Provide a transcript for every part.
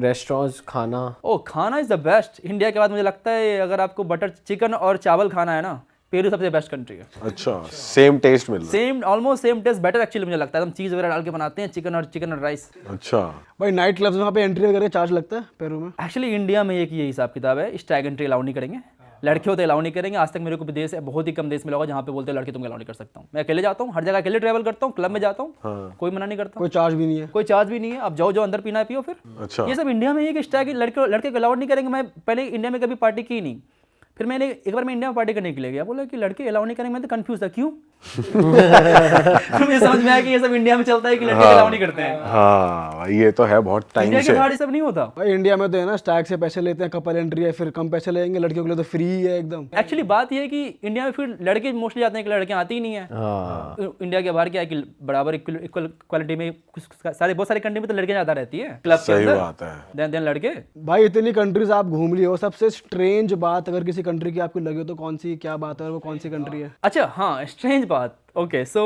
Restaurants खाना? ओ खाना is the best. India के बाद मुझे लगता है अगर आपको बटर चिकन और चावल खाना है ना, पेरू सबसे बेस्ट कंट्री है। अच्छा, सेम टेस्ट मिल रहा same almost same taste, better actually मुझे लगता है। हम चीज़ वगैरह डाल के बनाते हैं चिकन और राइस। है। अच्छा, भाई नाइट क्लब्स में वहाँ पे एंट्री वगैरह चार्ज लगता है पेरू में? एक्चुअली इंडिया में एक ये हिसाब किताब है, स्टैग एंट्री अलाउ नहीं करेंगे, लड़के होते अलाउ नहीं करेंगे। आज तक मेरे को देश है बहुत ही कम देश मिला होगा जहाँ पे बोलते हैं लड़के तुम अलाउ नहीं कर सकता हूँ। मैं अकेले जाता हूँ, हर जगह अकेले ट्रैवल करता हूँ, क्लब में जाता हूँ, कोई मना नहीं करता, कोई चार्ज भी नहीं है? कोई चार्ज भी नहीं है। आप जाओ जो अंदर पीना है पियो फिर। अच्छा, ये सब इंडिया में ये कि स्टैग लड़के को अलाउड नहीं करेंगे। मैं पहले इंडिया में कभी पार्टी की नहीं, फिर मैंने एक बार मैं इंडिया में पार्टी करने के लिए गया, बोला कि लड़के अलाउ नहीं करेंगे। मैं तो कंफ्यूज था क्यों। फिर मुझे समझ में आया कि ये सब इंडिया में चलता है कि लड़के अलाउ नहीं करते हैं। हाँ भाई ये तो है, बहुत टाइम इंडिया से। के बाहर ये सब नहीं होता। भाई इंडिया में तो है ना, स्टैग से पैसे लेते हैं, कपल एंट्री है, फिर कम पैसे लेंगे, लड़कियों के लिए तो फ्री है एकदम। एक्चुअली बात ये है कि इंडिया में फिर लड़के मोस्टली जाते हैं कि लड़कियां आती ही नहीं है। इंडिया के बाहर क्या है कि बराबर इक्वल क्वालिटी में बहुत सारे कंट्री में तो लड़कियां ज्यादा रहती है क्लब के सही अंदर, बात है। देन लड़के। भाई इतनी कंट्रीज आप घूम लिए हो, सबसे स्ट्रेंज बात अगर किसी कंट्री की आपको लगे हो तो कौन सी, क्या बात है और वो कौन सी कंट्री है? अच्छा हाँ, स्ट्रेंज बात। ओके सो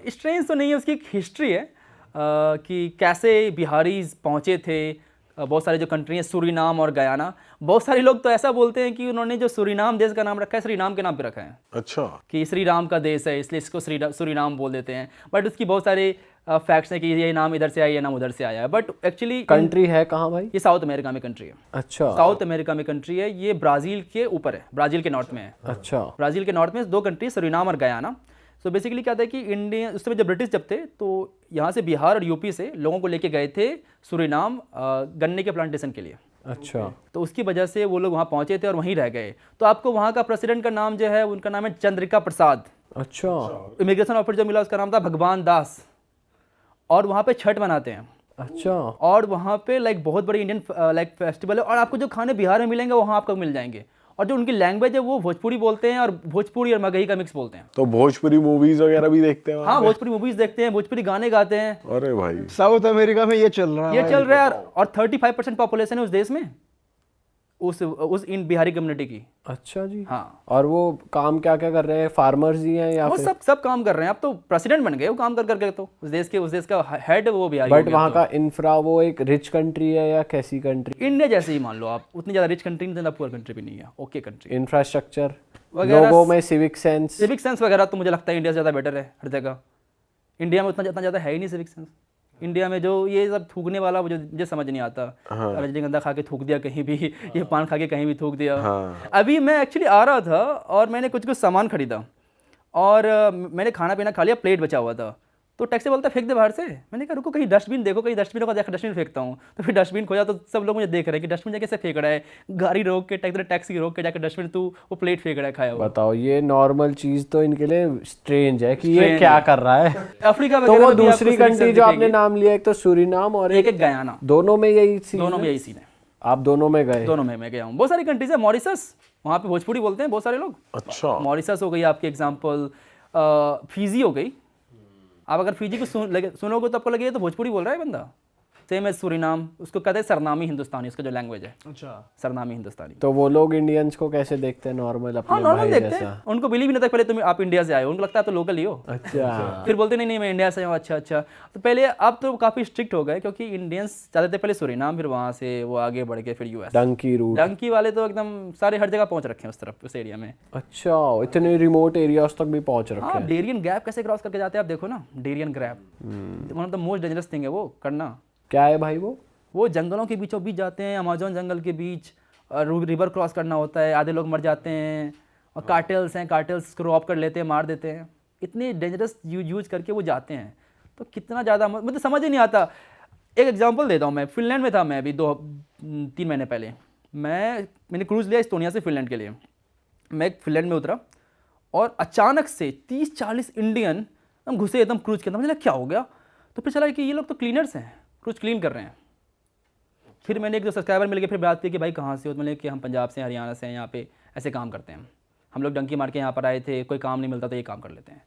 स्ट्रेंज तो नहीं है, उसकी एक हिस्ट्री है कि कैसे बिहारीज पहुँचे थे। बहुत सारे जो कंट्री हैं, सूरीनाम और गयाना, बहुत सारे लोग तो ऐसा बोलते हैं कि उन्होंने जो सूरीनाम देश का नाम रखा है श्रीराम के नाम पे रखा है, अच्छा, कि श्री राम का देश है इसलिए इसको सूरीनाम बोल देते हैं। बट उसकी बहुत सारे फैक्ट्स हैं कि ये नाम इधर से आया, ये नाम उधर से आया है। बट एक्चुअली कंट्री है कहाँ भाई? ये साउथ अमेरिका में कंट्री है। अच्छा, साउथ अमेरिका में कंट्री है ये, ब्राज़ील के ऊपर है, ब्राज़ील के नॉर्थ में है। अच्छा, ब्राज़ील के नॉर्थ में दो कंट्री, सूरीनाम और गयाना। सो बेसिकली क्या था कि इंडिया उस समय जब ब्रिटिश जब थे तो यहाँ से बिहार और यूपी से लोगों को लेके गए थे सूरीनाम गन्ने के प्लांटेशन के लिए। अच्छा, तो उसकी वजह से वो लोग वहाँ पहुँचे थे और वहीं रह गए। तो आपको वहाँ का प्रेसिडेंट का नाम जो है, उनका नाम है चंद्रिका प्रसाद। अच्छा, इमिग्रेशन ऑफिसर जो मिला उसका नाम था भगवान दास। और वहाँ पे छठ मनाते हैं। अच्छा, और वहाँ पे लाइक बहुत बड़ी इंडियन लाइक फेस्टिवल है। और आपको जो खाने बिहार में मिलेंगे वहाँ आपको मिल जाएंगे। और जो उनकी लैंग्वेज है वो भोजपुरी बोलते हैं, और भोजपुरी और मगही का मिक्स बोलते हैं। तो भोजपुरी मूवीज वगैरह भी देखते हैं वहाँ हाँ, पे? भोजपुरी मूवीज देखते हैं, भोजपुरी गाने गाते हैं। अरे भाई, साउथ अमेरिका में ये चल रहा है ये भाई। चल रहा है। और 35% पॉपुलेशन है उस देश में, उस इन बिहारी कम्युनिटी की। अच्छा जी। हाँ, और वो काम क्या क्या कर रहे हैं? फार्मर्स ही हैं या वो फिर? सब काम कर रहे हैं। अब तो प्रेसिडेंट बन गए वो काम कर करके। तो उस देश का हेड वो बिहारी बट हो गया। वहाँ का इंफ्रा, वो एक रिच कंट्री है या कैसी कंट्री? इंडिया जैसे ही मान लो आप, उतनी ज़्यादा रिच कंट्री नहीं, ज़्यादा पुअर कंट्री भी नहीं है, ओके कंट्री। इंफ्रास्ट्रक्चर वगैरह, लोगों में सिविक सेंस वगैरह तो मुझे लगता है इंडिया से ज़्यादा बेटर है हर जगह। इंडिया में उतना ज़्यादा है ही नहीं सिविक सेंस। इंडिया में जो ये सब थूकने वाला मुझे समझ नहीं आता। रजनीगंधा खा के थूक दिया कहीं भी, ये पान खा के कहीं भी थूक दिया। अभी मैं एक्चुअली आ रहा था और मैंने कुछ सामान खरीदा और मैंने खाना पीना खा लिया, प्लेट बचा हुआ था। तो टैक्सी बोलता फेंक दे बाहर से। मैंने कहा रुको कहीं डस्टबिन देखो, कहीं डस्टबिन होगा, जाकर डस्टबिन फेंकता हूँ। तो फिर डस्टबिन खोजा तो सब लोग मुझे देख रहे हैं कि डस्टबिन कैसे फेंक रहा है, गाड़ी रोक के, टैक्सी रोक के जाकर डस्टबिन तू वो प्लेट फेंक रहा है खाया हुआ। बताओ, ये नॉर्मल चीज तो इनके लिए स्ट्रेंज है कि ये क्या कर रहा है। अफ्रीका तो वो दूसरी कंट्री जो आपने नाम लिया, एक तो सूरीनाम और एक गयाना, दोनों में यही सीन? दोनों में यही सीन है। आप दोनों में गए? दोनों में मैं गया हूँ। बहुत सारी कंट्रीज है, मॉरिशस, वहाँ पे भोजपुरी बोलते हैं बहुत सारे लोग। अच्छा, मॉरिशस हो गई आपकी एग्जांपल, फिजी हो गई। आप अगर फिजी को सुनोगे तो आपको लगेगा तो भोजपुरी बोल रहा है बंदा। सेम है सूरीनाम, उसको कहते हैं सरनामी हिंदुस्तानी, उसका जो लैंग्वेज है। अच्छा, सरनामी हिंदुस्तानी। तो वो लोग इंडियंस को कैसे देखते हैं? नॉर्मल अपने नॉर्मल भाई देखते जैसा? हैं। उनको बिलीव नहीं होता पहले आप इंडिया से आए हो, उनको लगता है तो लोकल ही हो। अच्छा, फिर बोलते नहीं मैं इंडिया से हूँ। अच्छा। तो पहले, अब तो काफ़ी स्ट्रिक्ट हो गए क्योंकि इंडियंस जाते थे पहले सूरीनाम, फिर वहाँ से वो आगे बढ़ के फिर यूएस। डंकी रूट। डंकी वाले तो एकदम सारे हर जगह पहुँच रखे हैं उस तरफ, उस एरिया में। अच्छा, इतने रिमोट एरियाज तक भी पहुंच रखे हाँ, हैं। डेरियन गैप कैसे क्रॉस करके जाते हैं आप देखो ना। Darien Gap one of the most dangerous thing है वो करना। क्या है भाई वो जंगलों के बीचों बीच जाते हैं, अमेजोन जंगल के बीच, और रिवर क्रॉस करना होता है, आधे लोग मर जाते हैं। और कार्टेल्स हैं, कार्टेल्स को रॉब कर लेते हैं, मार देते हैं। इतने डेंजरस यूज करके वो जाते हैं। तो कितना ज़्यादा मुझे समझ ही नहीं आता। एक एग्जांपल देता हूँ, मैं फिनलैंड में था, मैं अभी 2-3 महीने पहले मैंने क्रूज़ लिया इस्टोनिया से फिनलैंड के लिए। मैं फिनलैंड में उतरा और अचानक से 30-40 इंडियन हम घुसे एकदम क्रूज़ के अंदर। मुझे लगा क्या हो गया। तो फिर चला कि ये लोग तो क्लीनर्स हैं, क्रूज़ क्लीन कर रहे हैं। फिर मैंने एक दो सब्सक्राइबर मिल गए, फिर बात की कि भाई कहाँ से हो। तो मैंने कि हम पंजाब से, हरियाणा से हैं, यहाँ पे ऐसे काम करते हैं हम लोग। डंकी मार के यहाँ पर आए थे, कोई काम नहीं मिलता तो ये काम कर लेते हैं।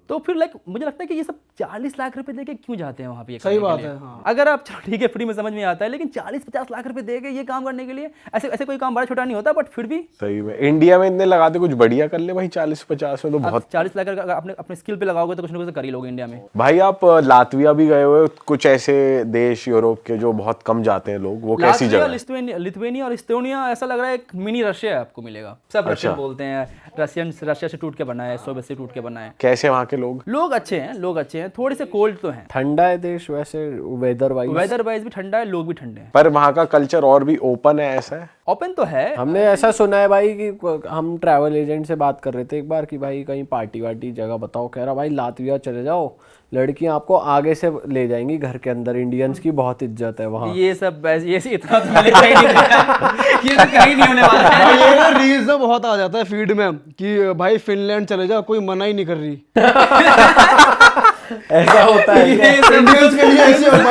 तो फिर लाइक मुझे लगता है कि ये सब 40 लाख रुपए देके क्यों जाते हैं वहाँ पे ये सही करने के बात लिए? है, हाँ। अगर आप चलो ठीक है फ्री में समझ में आता है, लेकिन 40-50 लाख रुपए देके ये काम करने के लिए, ऐसे ऐसे कोई काम बड़ा छोटा नहीं होता, बट फिर भी सही में इंडिया में इतने लगाते, कुछ बढ़िया कर ले भाई 40-50 में तो बहुत। 40 लाख अगर अपने अपने स्किल पे लगाओगे तो कुछ ना कुछ कर ही लोगे इंडिया में। भाई आप लातविया भी गए हुए, कुछ ऐसे देश यूरोप के जो बहुत कम जाते हैं लोग, वो कैसी लातविया, जगह है? लिथुआनिया और इस्टोनिया ऐसा लग रहा है एक मिनी रशिया आपको मिलेगा। सब रशियन बोलते हैं, रशिया से टूट के बना है, सोवियत से टूट के बना है। कैसे वहाँ के लोग? लोग अच्छे हैं, थोड़े से कोल्ड तो हैं, ठंडा है देश वैसे, वेदर वाइज भी ठंडा है, लोग भी ठंडे हैं, पर वहाँ का कल्चर और भी ओपन है, ऐसा है? ओपन तो है। हमने ऐसा सुना है भाई कि हम ट्रैवल एजेंट से बात कर रहे थे एक बार कि भाई कहीं पार्टी वार्टी जगह बताओ, कह रहा भाई लातविया चले जाओ, लड़कियां आपको आगे से ले जाएंगी घर के अंदर, इंडियंस की बहुत इज्जत है वहाँ। ये सब ये इतना तो मिलेगा ही नहीं, ये तो कहीं नहीं होने वाला है। भाई ये ना रील्स में बहुत आ जाता है फीड में कि भाई फिनलैंड चले जाओ, कोई मना ही नहीं कर रही। ऐसा होता है क्या? ये सब इंडियंस के लिए ऐसे होता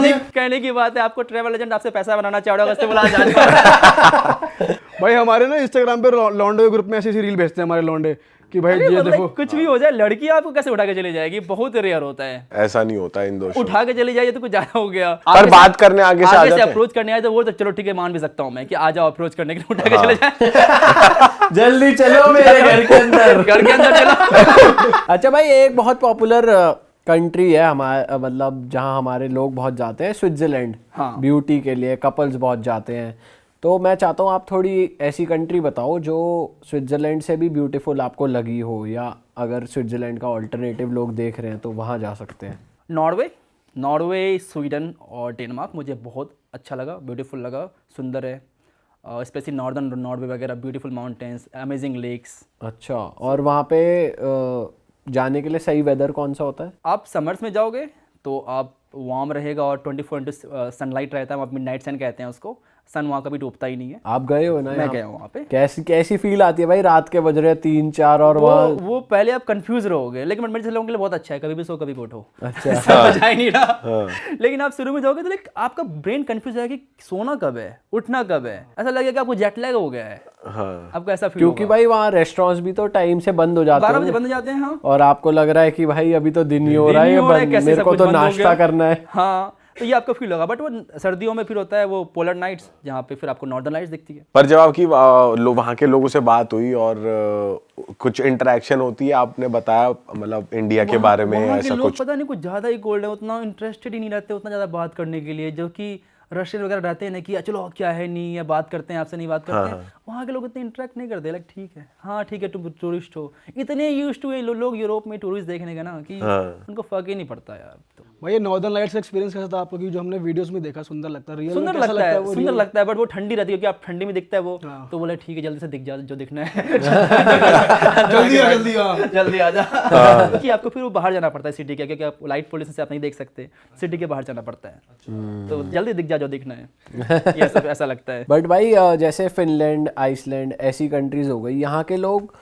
है। कहने की बात है, आपको ट्रैवल एजेंट आपसे पैसा बनाना चाह रहा होगा, इससे बुला जाने। भाई हमारे ना इंस्टाग्राम पे लॉन्डे ग्रुप में ऐसी रील भेजते हैं हमारे लॉन्डे कि भाई ये देखो। कुछ भी हो जाए, लड़की आपको कैसे उठा के चली जाएगी, बहुत रेयर होता है। ऐसा नहीं होता इन देशों में। उठा के चली जाइए तो कुछ ज्यादा हो गया। पर बात करने आगे से आ जाते हैं। अप्रोच करने आए तो वो तो चलो ठीक है, मान भी सकता हूँ मैं कि आ जाओ अप्रोच करने के लिए, उठा के चले जाए। जल्दी चलो मेरे घर के अंदर। घर के अंदर चलो। अच्छा भाई, एक बहुत पॉपुलर कंट्री है हमारे, मतलब जहाँ हमारे लोग बहुत जाते हैं, स्विट्जरलैंड। हाँ। ब्यूटी के लिए कपल्स बहुत जाते हैं, तो मैं चाहता हूँ आप थोड़ी ऐसी कंट्री बताओ जो स्विट्जरलैंड से भी ब्यूटीफुल आपको लगी हो, या अगर स्विट्जरलैंड का ऑल्टरनेटिव लोग देख रहे हैं तो वहाँ जा सकते हैं। नॉर्वे, स्वीडन और डेनमार्क मुझे बहुत अच्छा लगा, ब्यूटीफुल लगा, सुंदर है। स्पेशली नॉर्दर्न नॉर्वे वगैरह, ब्यूटीफुल माउंटेन्स, अमेजिंग लेक्स। अच्छा, और वहाँ पे जाने के लिए सही वेदर कौन सा होता है? आप समर्स में जाओगे तो आप वार्म रहेगा और 24 सनलाइट रहता है, वहाँ मिडनाइट सन कहते हैं उसको। सन वहाँ कभी डूबता ही नहीं है। आप गए हो ना? मैं गया हूँ वहाँ पे। कैसी फील आती है भाई, रात के बज रहे 3-4 और वहाँ? वो पहले आप कंफ्यूज रहोगे, लेकिन मेरे लोगों के लिए बहुत अच्छा है, कभी भी सो कभी भी उठो। अच्छा। समझ आ ही नहीं रहा। लेकिन आप शुरू में जाओगे तो लाइक आपका ब्रेन कंफ्यूज है कि सोना कब है, उठना कब है, ऐसा लगेगा कि आपको जेट लैग हो गया है। हाँ। आपको ऐसा फील क्योंकि भाई वहाँ रेस्टोरेंट्स भी तो टाइम से बंद हो जाते 12 हैं बजे बंद हो जाते हैं। हाँ, और आपको लग रहा है कि भाई अभी तो दिन ही हो रहा है, ये बंद, मेरे को तो नाश्ता करना है। हाँ, तो ये आपको फील होगा। बट वो सर्दियों में फिर होता है वो पोलर नाइट्स, जहाँ पे फिर आपको नॉर्दर्न लाइट्स दिखती है। पर जब आपकी वहाँ के लोगों से बात हुई और कुछ इंटरेक्शन होती है, आपने बताया मतलब इंडिया के बारे में वहाँ के ऐसा लोग कुछ? पता नहीं कुछ ज़्यादा ही कोल्ड है, उतना इंटरेस्टेड ही नहीं रहते उतना ज़्यादा बात करने के लिए, जो कि रशियन वगैरह रहते हैं ना कि चलो क्या है नहीं, या बात करते हैं आपसे, नहीं बात करते हैं। वहाँ के लोग इतने इंटरेक्ट नहीं करते, लाइक ठीक है, हाँ ठीक है, तुम टूरिस्ट हो। इतने यूज्ड टू लोग यूरोप में टूरिस्ट देखने का ना कि उनको फर्क ही नहीं पड़ता यार। तो भाई ये नॉर्दर्न लाइट्स का एक्सपीरियंस कैसा था आपको? कि जो हमने वीडियोस में देखा सुंदर लगता है, रियल में सुंदर कैसा लगता है, वो सुंदर लगता है, बट वो ठंडी रहती है, क्योंकि आप ठंडी में दिखता है वो। तो बोले ठीक है, जल्दी से दिख जा जो दिखना है। जल्दी आ जा। क्योंकि आपको फिर वो बाहर जाना पड़ता है सिटी के, क्योंकि आप लाइट पोल्यूशन से आप नहीं देख सकते, सिटी के बाहर जाना पड़ता है। तो जल्दी दिख जा जो दिखना है, ये सब ऐसा लगता है। बट भाई जैसे फिनलैंड, आइसलैंड ऐसी कंट्रीज हो गई, यहाँ के लोग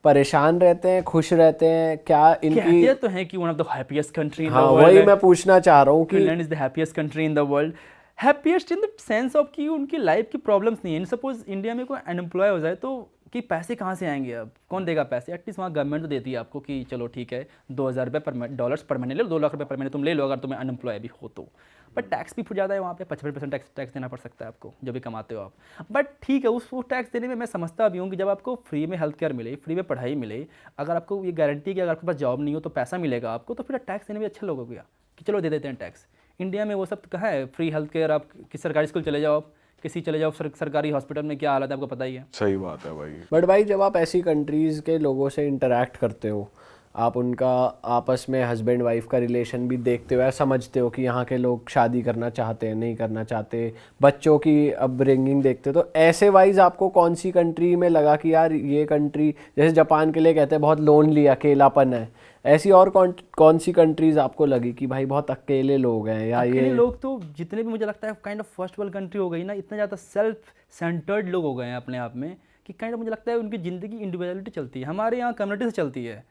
परेशान रहते हैं, खुश रहते हैं क्या? इनकी कहते तो हैं कि one of the happiest country in the हाँ, वर्ल्ड। वही मैं पूछना चाह रहा हूँ कि Finland is the happiest country in the world. Happiest in the sense of कि उनकी लाइफ की प्रॉब्लम्स नहीं है। सपोज इंडिया में कोई अनएम्प्लॉय हो जाए तो कि पैसे कहाँ से आएंगे, अब कौन देगा पैसे? एटलीस्ट वहाँ गवर्नमेंट तो देती है आपको कि चलो ठीक है, 2000 रुपये $2 पर महीने ले लो, 2 लाख रुपये पर महीने तुम ले लो अगर तुम्हें अनएम्प्लॉय भी हो तो। बट टैक्स भी फिर ज़्यादा है वहाँ पे, 55% टैक्स देना पड़ सकता है आपको जो भी कमाते हो आप। बट ठीक है, उस टैक्स देने में मैं समझता भी हूँ कि जब आपको फ्री में हेल्थ केयर मिले, फ्री में पढ़ाई मिले, अगर आपको ये गारंटी कि अगर आपके पास जॉब नहीं हो तो पैसा मिलेगा आपको, तो फिर टैक्स देने में अच्छा लगेगा कि चलो दे देते हैं टैक्स। इंडिया में वो सब कहाँ है? फ्री हेल्थ केयर, आप किसी सरकारी स्कूल चले जाओ, आप किसी चले जाओ सरकारी हॉस्पिटल में क्या हालत है आपको पता ही है। सही बात है भाई। बट भाई जब आप ऐसी कंट्रीज़ के लोगों से इंटरेक्ट करते हो, आप उनका आपस में हस्बैंड वाइफ का रिलेशन भी देखते हो, या समझते हो कि यहाँ के लोग शादी करना चाहते हैं, नहीं करना चाहते, बच्चों की अपब्रिंगिंग देखते हो, तो ऐसे वाइज आपको कौन सी कंट्री में लगा कि यार ये कंट्री, जैसे जापान के लिए कहते हैं बहुत लोनली, अकेलापन है, ऐसी और कौन सी कंट्रीज आपको लगी कि भाई बहुत अकेले लोग हैं? या अकेले ये लोग तो जितने भी मुझे लगता है kind of first world country हो गई ना, इतना ज़्यादा सेल्फ सेंटर्ड लोग हो गए हैं अपने आप में कि काइंड ऑफ मुझे लगता है उनकी ज़िंदगी इंडिविजुअलिटी चलती है। हमारे यहाँ कम्युनिटी से चलती है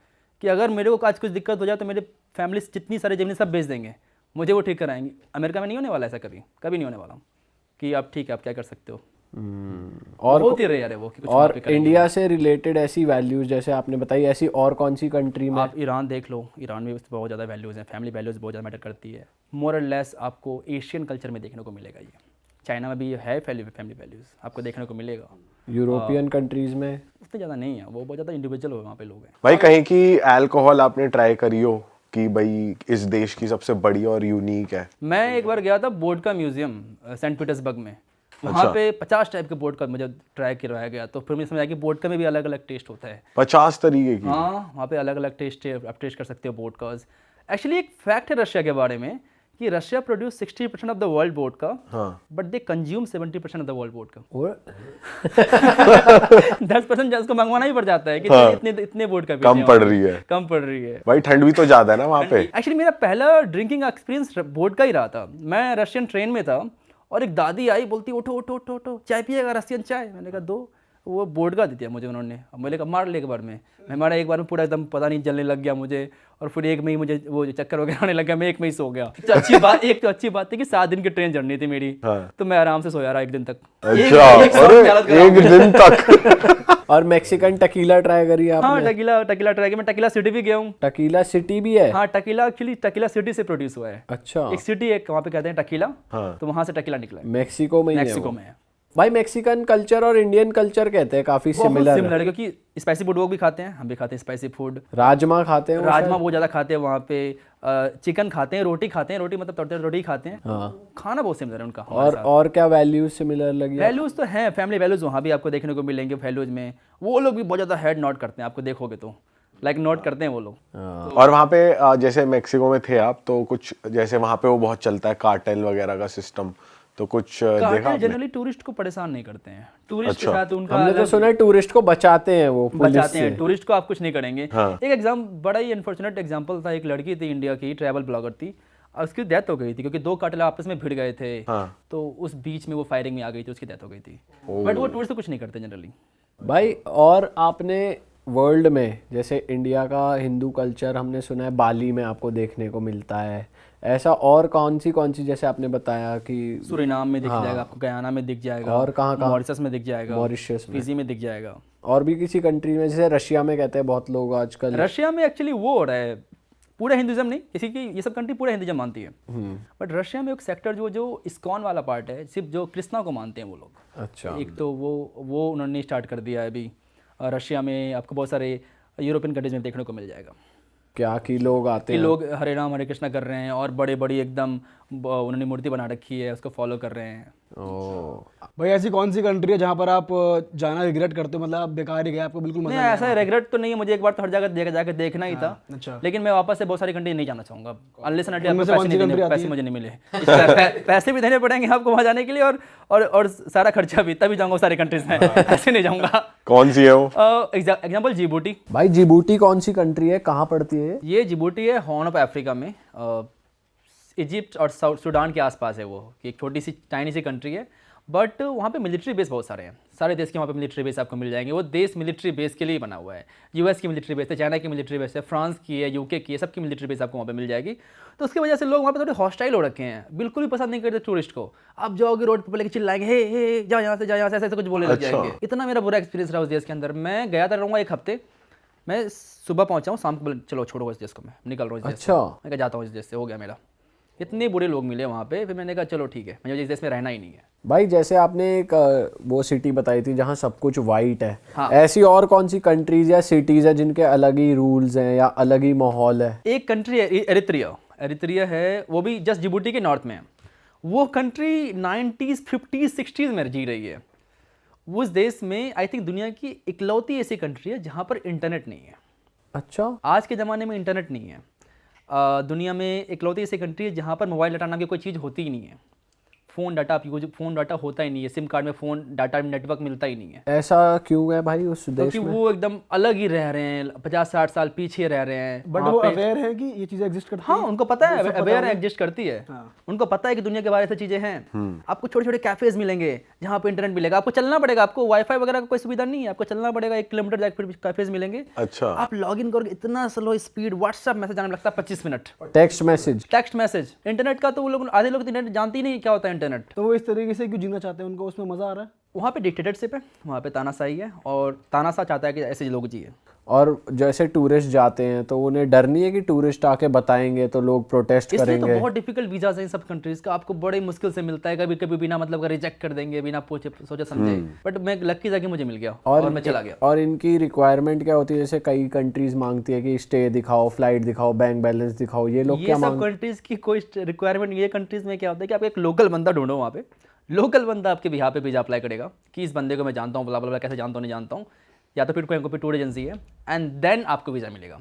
कि अगर मेरे को आज कुछ दिक्कत हो जाए तो मेरे फैमिली जितनी सारी ज़मीन सब बेच देंगे, मुझे वो ठीक कराएंगे। अमेरिका में नहीं होने वाला ऐसा, कभी नहीं होने वाला कि आप ठीक है, आप क्या कर सकते हो, और बहुत ही रेयर है वो कि कुछ वहाँ और पे करेंगे। इंडिया से रिलेटेड ऐसी वैल्यूज जैसे आपने बताई, ऐसी और कौन सी कंट्री में? आप ईरान देख लो, ईरान में बहुत ज़्यादा वैल्यूज़ हैं, फैमिली वैल्यूज़ बहुत ज़्यादा मैटर करती है। मोर और लेस आपको एशियन कल्चर में देखने को मिलेगा ये। चाइना में भी है फैमिली वैल्यूज़ आपको देखने को मिलेगा। यूरोपियन कंट्रीज में उतने ज़्यादा नहीं है, वो बहुत ज़्यादा इंडिविजुअल वहाँ पे लोग हैं। भाई कहीं की अल्कोहल आपने ट्राई करी हो कि भाई इस देश की सबसे बड़ी और यूनिक है? मैं एक बार गया था वोडका म्यूजियम सेंट पीटर्सबर्ग में, वहाँ पे 50 टाइप के वोडका मुझे ट्राई करवाया गया, तो फिर मुझे समझ आया कि वोडका में भी अलग अलग टेस्ट होता है। 50 तरीके की? हाँ, वहाँ पे अलग अलग टेस्ट है, आप टेस्ट कर सकते हो वोडकाज। एक्चुअली एक फैक्ट है रशिया के बारे में कि Russia produce 60% of the world vodka, but they consume 70% of the world vodka. और 10% उसको मंगवाना ही पड़ जाता है कि इतने वोडका कम पड़ रही है। कम पड़ रही है। भाई ठंड भी तो ज्यादा है ना वहाँ पे। एक्चुअली मेरा पहला ड्रिंकिंग एक्सपीरियंस वोडका ही रहा था। मैं रशियन ट्रेन में था और एक दादी आई, बोलती उठो उठो उठो उठो, चाय पिएगा, रशियन चाय। मैंने कहा दो। वो वोडका दी दिया मुझे उन्होंने। अब मैंने कहा मार ले एक बार में। मैं मारा एक बार में, पूरा एकदम पता नहीं जलने लग गया मुझे, और फिर एक में ही मुझे वो चक्कर वगैरह आने लग गया, मैं एक में ही सो गया। तो अच्छी बात थी कि 7 दिन की ट्रेन जर्नी थी मेरी, तो मैं आराम से सोया रहा एक दिन तक। अच्छा, अरे एक दिन तक। और मैक्सिकन टकीला ट्राई करी आपने? हाँ, टकीला ट्राई किया। मैं टकीला सिटी भी गया हूँ। टकीला सिटी भी है? हाँ, टकीला एक्चुअली टकीला सिटी से प्रोड्यूस हुआ है। अच्छा, एक सिटी एक वहाँ पे कहते हैं टकीला, तो वहाँ से टकीला निकला है। मैक्सिको में ही है मैक्सिको वो? में है। भाई मैक्सिकन कल्चर और इंडियन कल्चर कहते हैं काफी सिमिलर है। सिमिलर, क्योंकि स्पाइसी फूड वो भी खाते हैं, हम भी खाते हैं स्पाइसी फूड। राजमा खाते हैं वो राजमा बहुत ज़्यादा खाते हैं वहाँ पे, चिकन खाते हैं, रोटी खाते हैं, रोटी मतलब तड़ते रोटी खाते हैं। हाँ। खाना बहुत सिमिलर है उनका। और क्या वैल्यूज सिमिलर लगी? वैल्यूज़ तो हैं, फैमिली वैल्यूज़ वहाँ भी आपको देखने को मिलेंगे। वैल्यूज़ में वो लोग भी बहुत ज़्यादा हेड नोट करते हैं, आपको देखोगे तो लाइक नोट करते हैं वो लोग। और वहाँ पे जैसे मैक्सिको में थे आप, तो कुछ जैसे वहाँ पे वो बहुत चलता है कार्टेल वगैरह का सिस्टम, तो कुछ देखा आपने? जनरली टूरिस्ट को परेशान नहीं करते हैं। टूरिस्ट के साथ उनका हमने तो सुना है टूरिस्ट को बचाते हैं वो, पुलिस बचाते से। हैं। टूरिस्ट को आप कुछ नहीं करेंगे। एक बड़ा ही अनफॉर्चुनेट एग्जांपल था। एक लड़की थी, इंडिया की ट्रैवल ब्लॉगर थी, और उसकी डेथ हो गई थी क्योंकि 2 कार्टेल आपस में भिड़ गए थे। तो उस बीच में वो फायरिंग में आ गई थी, उसकी डेथ हो गई थी। बट वो टूरिस्ट कुछ नहीं करते जनरली। भाई और आपने वर्ल्ड में, जैसे इंडिया का हिंदू कल्चर हमने सुना है बाली में आपको देखने को मिलता है, ऐसा और कौन सी जैसे आपने बताया कि सूरीनाम में दिख जाएगा आपको, गयाना में दिख जाएगा, और कहाँ मॉरिशस में दिख जाएगा, मॉरिशस में, फिजी में दिख जाएगा, और भी किसी कंट्री में, जैसे रशिया में कहते हैं बहुत लोग आजकल। रशिया में एक्चुअली वो हो रहा है, पूरा हिंदुज़म नहीं, किसी की ये सब कंट्री पूरा हिंदुज़म मानती है, बट रशिया में एक सेक्टर जो इस्कॉन वाला पार्ट है, सिर्फ जो कृष्णा को मानते हैं वो लोग। अच्छा, एक तो वो उन्होंने स्टार्ट कर दिया है अभी। रशिया में आपको बहुत सारे यूरोपियन कंट्रीज में देखने को मिल जाएगा क्या कि लोग आते कि हैं, लोग हरे राम हरे कृष्णा कर रहे हैं, और बड़े बड़ी एकदम उन्होंने मूर्ति बना रखी है, उसको फॉलो कर रहे हैं। भाई ऐसी कौन सी कंट्री है जहाँ पर आप जाना रिग्रेट करते हो, मतलब आप बेकार ही गए, आपको बिल्कुल मजा नहीं, ऐसा रिग्रेट तो नहीं है, मुझे एक बार तो हर जगह जाकर देखना ही था। अच्छा। लेकिन मैं वापस से बहुत सारी कंट्री नहीं जाना चाहूंगा, अनलेस एंड उनमें से कौन सी country आती पैसे मुझे नहीं मिले। पैसे भी देने पड़ेंगे आपको वहाँ जाने के लिए, और सारा खर्चा भी, तभी जाऊँगा सारी कंट्रीज में, ऐसे नहीं जाऊँगा। कौन सी है वो? Example Djibouti. भाई जिबूटी कौन सी कंट्री है, कहाँ पड़ती है ये जिबूटी है हॉर्न ऑफ अफ्रीका में, इजिप्ट और सूडान के आसपास है वो, कि एक छोटी सी टाइनी सी कंट्री है, बट वहाँ पे मिलिट्री बेस बहुत सारे हैं। सारे देश के वहाँ पे मिलिट्री बेस आपको मिल जाएंगे। वो देश मिलिट्री बेस के लिए बना हुआ है। यूएस की मिलिट्री बेस है, चाइना की मिलिट्री बेस है, फ्रांस की है, यूके की है, सबकी मिलिट्री बेस आपको वहाँ पे मिल जाएगी। तो उसकी वजह से लोग वहाँ पे थोड़े हॉस्टाइल हो रखे हैं, बिल्कुल भी पसंद नहीं करते टूरिस्ट को। आप जाओगे रोड पर लेके चिल्लाएंगे, हे जाओ यहाँ से, जाओ यहाँ से, ऐसे कुछ बोलने लग जाएंगे। इतना मेरा बुरा एक्सपीरियंस रहा उस देश के अंदर। मैं गया था, रहूँगा 1 हफ्ते, मैं सुबह पहुँचा हूँ, शाम को चलो छोड़ो इस देश को, मैं निकल रहा हूँ इस देश से। मैं क्या जाता हूँ इस देश से, हो गया मेरा। इतने बुरे लोग मिले वहाँ पे, फिर मैंने कहा चलो ठीक है, मुझे इस देश में रहना ही नहीं है। भाई जैसे आपने एक वो सिटी बताई थी जहाँ सब कुछ वाइट है, हाँ। ऐसी और कौन सी कंट्रीज या सिटीज है जिनके अलग ही रूल्स हैं या अलग ही माहौल है? एक कंट्री है एरित्रिया है, वो भी जस्ट जिबूटी के नॉर्थ में है। वो कंट्री 90s 50s 60s में जी रही है। उस देश में आई थिंक दुनिया की इकलौती ऐसी कंट्री है जहाँ पर इंटरनेट नहीं है। अच्छा, आज के ज़माने में इंटरनेट नहीं है। दुनिया में इकलौती ऐसी कंट्री है जहाँ पर मोबाइल डाटा नाम की कोई चीज़ होती ही नहीं है। फ़ोन डाटा होता ही नहीं है, सिम कार्ड में फ़ोन डाटा नेटवर्क मिलता ही नहीं है। ऐसा क्यों है भाई उस देश क्योंकि में? वो एकदम अलग ही रह रहे हैं, 50-60 साल पीछे रह रहे हैं। बट वो अवेयर है कि ये चीजें एग्जिस्ट करती हाँ, हैं? उनको पता है, अवेयर एग्जिस्ट करती है। उनको पता है कि दुनिया के बारे में चीज़ें हैं। आपको छोटे छोटे कैफेज मिलेंगे जहाँ पे इंटरनेट मिलेगा, आपको चलना पड़ेगा, आपको वाईफाई वगैरह का कोई सुविधा नहीं है, आपको चलना पड़ेगा 1 किलोमीटर जाकर फिर कैफेज मिलेंगे। अच्छा, आप लॉग इन करोगे, इतना स्लो स्पीड, व्हाट्सएप मैसेज आने में लगता है 25 मिनट। टेक्स्ट मैसेज इंटरनेट का तो वो लोग, आधे लोग तो इंटरनेट जानते ही नहीं क्या होता है इंटरनेट। तो वो इस तरीके से क्यों जीना चाहते हैं, उनको उसमें मजा आ रहा है? वहाँ पे डिक्टेटरशिप है, वहाँ पे तानाशाही है, और तानाशाह चाहता है कि ऐसे लोग जिए। और जैसे टूरिस्ट जाते हैं तो उन्हें डर नहीं है कि टूरिस्ट आके बताएंगे तो लोग प्रोटेस्ट इसलिए तो करेंगे? बहुत डिफिकल्ट वीज़ा है इन सब कंट्रीज़ का, आपको बड़ी मुश्किल से मिलता है, कभी कभी बिना मतलब का रिजेक्ट कर देंगे, बिना पूछे सोचे समझे। बट मैं लकी था कि मुझे मिल गया और मैं चला गया। और इनकी रिक्वायरमेंट क्या होती है? जैसे कई कंट्रीज मांगती है कि स्टे दिखाओ, फ्लाइट दिखाओ, बैंक बैलेंस दिखाओ, ये लोग ये क्या सब कंट्रीज़ की कोई रिक्वायरमेंट, ये कंट्रीज़ में क्या होता है कि आप एक लोकल बंदा ढूंढो वहाँ पे, लोकल बंदा आपके बिहार पे वीज़ा अप्लाई करेगा कि इस बंदे को मैं जानता हूँ, बला बला कैसे जानता हूँ नहीं जानता हूँ, या तो फिर कोई टूर एजेंसी है, एंड देन आपको वीज़ा मिलेगा।